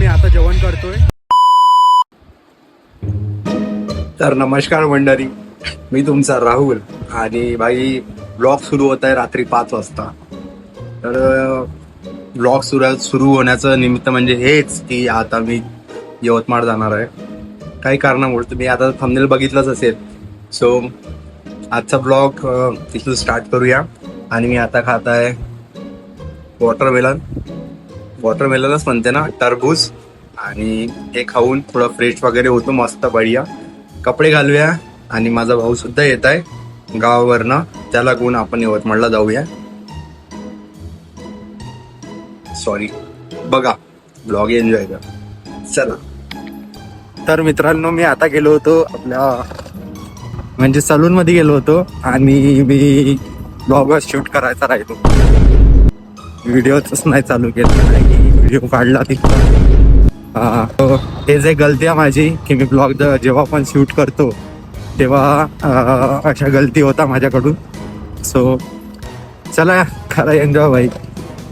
मी आता जेवण करतोय. तर नमस्कार मंडळी, मी तुमचा राहुल आणि भाई ब्लॉग सुरू होत आहे रात्री 5 वाजता. तर ब्लॉग सुरू होण्याचं निमित्त म्हणजे हेच की आता मी यवतमाळ जाणार आहे. काही कारणामुळे तुम्ही आता थंबनेल बघितलंच असेल. सो आजचा ब्लॉग तिथून स्टार्ट करूया. आणि मी आता खात आहे वॉटरमेलनच म्हणते ना, टरबूज. आणि हे खाऊन थोडं फ्रेश वगैरे होतो मस्त बढिया. कपडे घालूया आणि माझा भाऊ सुद्धा येत आहे गावावरनं. त्याला घेऊन आपण यवतमाळला जाऊया. सॉरी, बघा ब्लॉग एन्जॉय करा. चला. तर मित्रांनो, मी आता गेलो होतो आपल्या म्हणजे सलून मध्ये गेलो होतो आणि मी ब्लॉग शूट करायचा राहिलो. व्हिडिओच नाही चालू केला, व्हिडिओ काढला तिथं. हे जे गलती आहे माझी की मी ब्लॉग जेव्हा पण शूट करतो तेव्हा अशा गलती होता माझ्याकडून. सो चला खरं एन्जॉय भाई.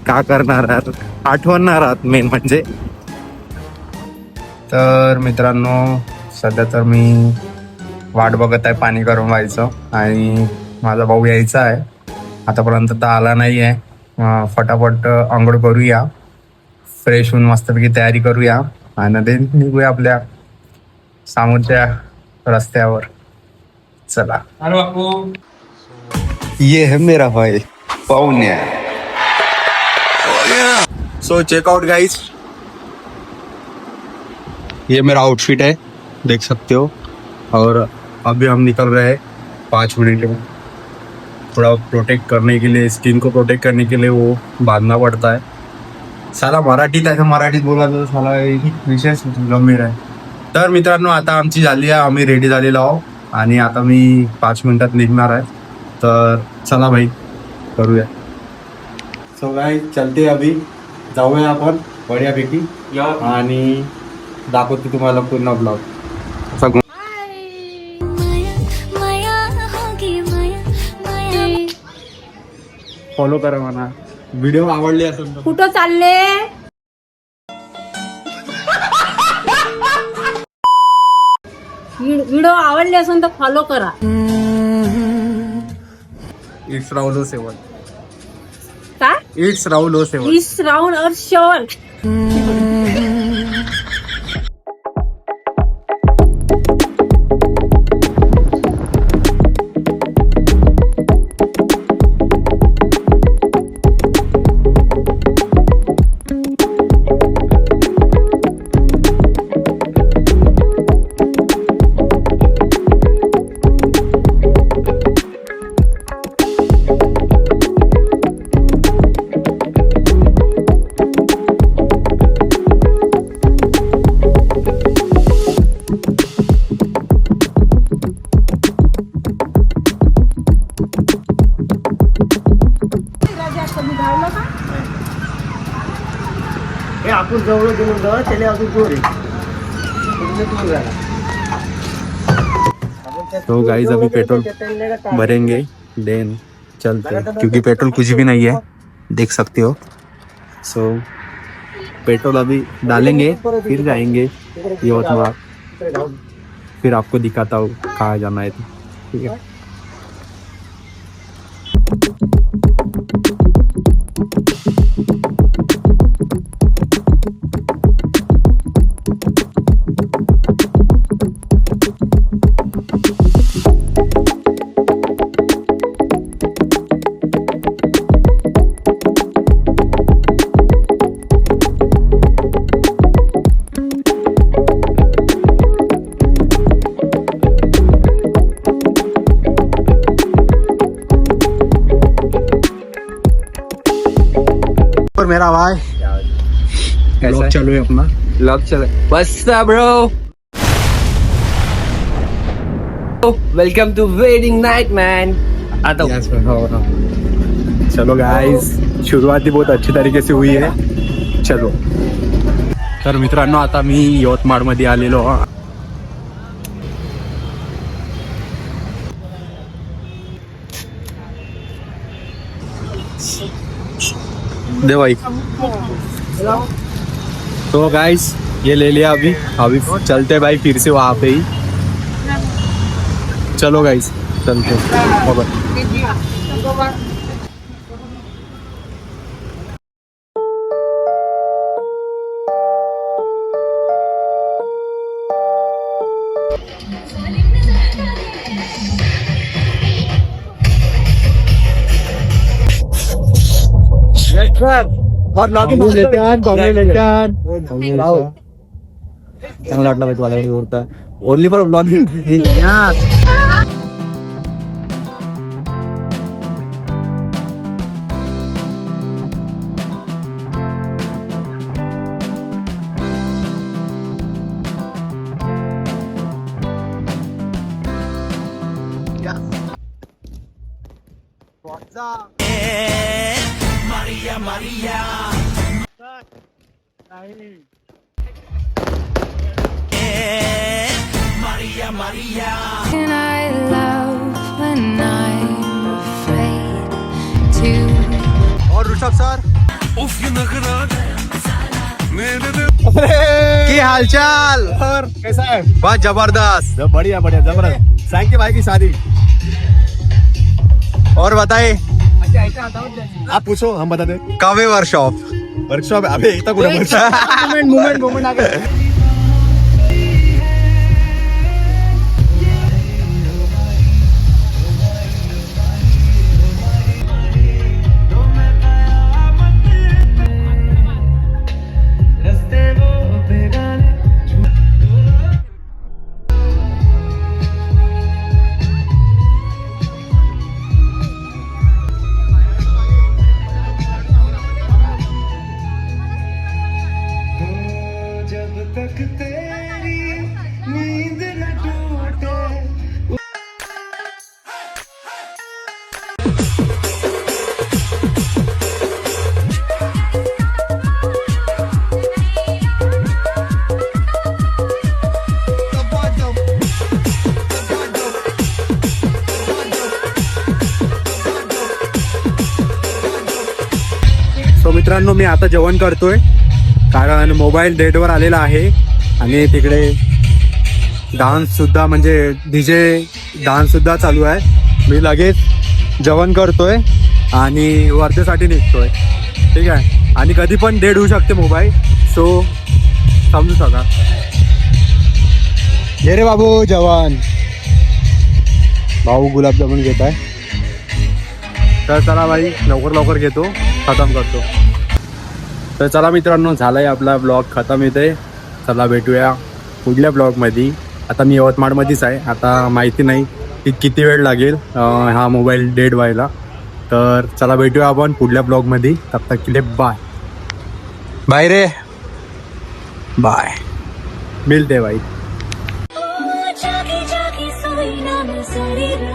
का करणार आहात, आठवणार आहात मेन म्हणजे. तर मित्रांनो, सध्या तर मी वाट बघत आहे पाणी गरम व्हायचं आणि माझा भाऊ यायचा आहे. आतापर्यंत तर आला नाही आहे. फटाफट आंघोळ करूया, फ्रेश होऊन मस्तपैकी तयारी करूया आणि देन निघूया आपल्या समोरच्या रस्त्यावर. चला. अरे बापू, ये है मेरा भाई पौन्या. सो चेकआउट गाइस, ये मेरा आउटफिट है, देख सकते हो. और अभी हम निकल रहे हैं 5 मिनट में. थोड़ा प्रोटेक्ट करने के लिए, स्किन को प्रोटेक्ट करने के लिए वो बांधना पड़ता है. साला मराठीत आहे, मराठीत बोला तर साला विशेष गंभीर आहे. तर मित्रांनो, आता आमची झाली आहे, आम्ही रेडी झालेलो आहोत आणि आता मी 5 मिनिटात निघणार आहे. तर चला भाई, करूया. सो गाइस, चलते अभी जाऊया आपण बढियापैकी आणि दाखवतो तुम्हाला पूर्ण ब्लॉग. फॉलो करा म्हणा, व्हिडिओ आवडले असेल तर. कुठं चालले? व्हिडिओ आवडले असेल तर फॉलो करा. इट्स राहुल सेवन. काय? It's Rahul seven. Is round और शॉर्ट. आपण जवळ गेलो तर त्याला अजून जोर आहे. तो गाइस अभी पेट्रोल भरेंगे देन चलते, क्योंकि पेट्रोल कुछ भी नहीं है, देख सकते हो. सो पेट्रोल अभी डालेंगे, फिर जाएंगे यवतमाळ. फिर आपको दिखाता हूँ कहाँ जाना है. ठीक है. और मेरा भाई ब्लॉग चालू है अपना. ब्लॉग चल. What's up bro? Welcome to wedding night man. आता Yes, हो. चलो गाइस, शुरुआत ही बहुत अच्छी तरीके से हुई है. चलो. तर मित्रांनो, आता मी यवतमाळ मध्ये आलेलो. दे भाई. तो गाइस ये ले लिया अभी अभी चलते भाई फिर से वहाँ पे ही. चलो गाइस चलते. चांगला वाटला पाहिजे मला होता only for blogging. And I love when I'm afraid to. और ऋषभ सर की हालचाल और कैसा है? बस जबरदस्त. बढ़िया बढ़िया जबरदस्त. सांग भाई की शादी. और बताए आप पूछो हम बता दे. कब है वर्कशॉप. वर्कशॉप अभी एकता कुठे मोमेंट आ गया. सो मित्रांनो मी आता जेवण करतोय कारण मोबाईल डेटवर आलेला आहे आणि तिकडे डान्स सुद्धा म्हणजे डीजे डान्स सुद्धा चालू आहे. मी लगेच जेवण करतोय आणि वर्धेसाठी निघतोय. ठीक आहे आणि कधी पण डेड होऊ शकते मोबाईल. सो समजू शका. ये रे बाबू जेवण. भाऊ गुलाबजामुन घेत आहे. तर चला भाई लवकर घेतो खतम करतो. तर चला मित्रांनो झालाय आपला ब्लॉग खतम इथे. चला भेटूया पुढल्या ब्लॉगमध्ये. आता मी यवतमाळमध्येच आहे. आता माहिती नाही की किती वेळ लागेल हा मोबाईल डेड व्हायला. तर चला भेटूया आपण पुढल्या ब्लॉगमध्ये. तब तक के लिए बाय बाय रे बाय. मिलते भाई. जागी जागी सोई ना मैं सारी रात.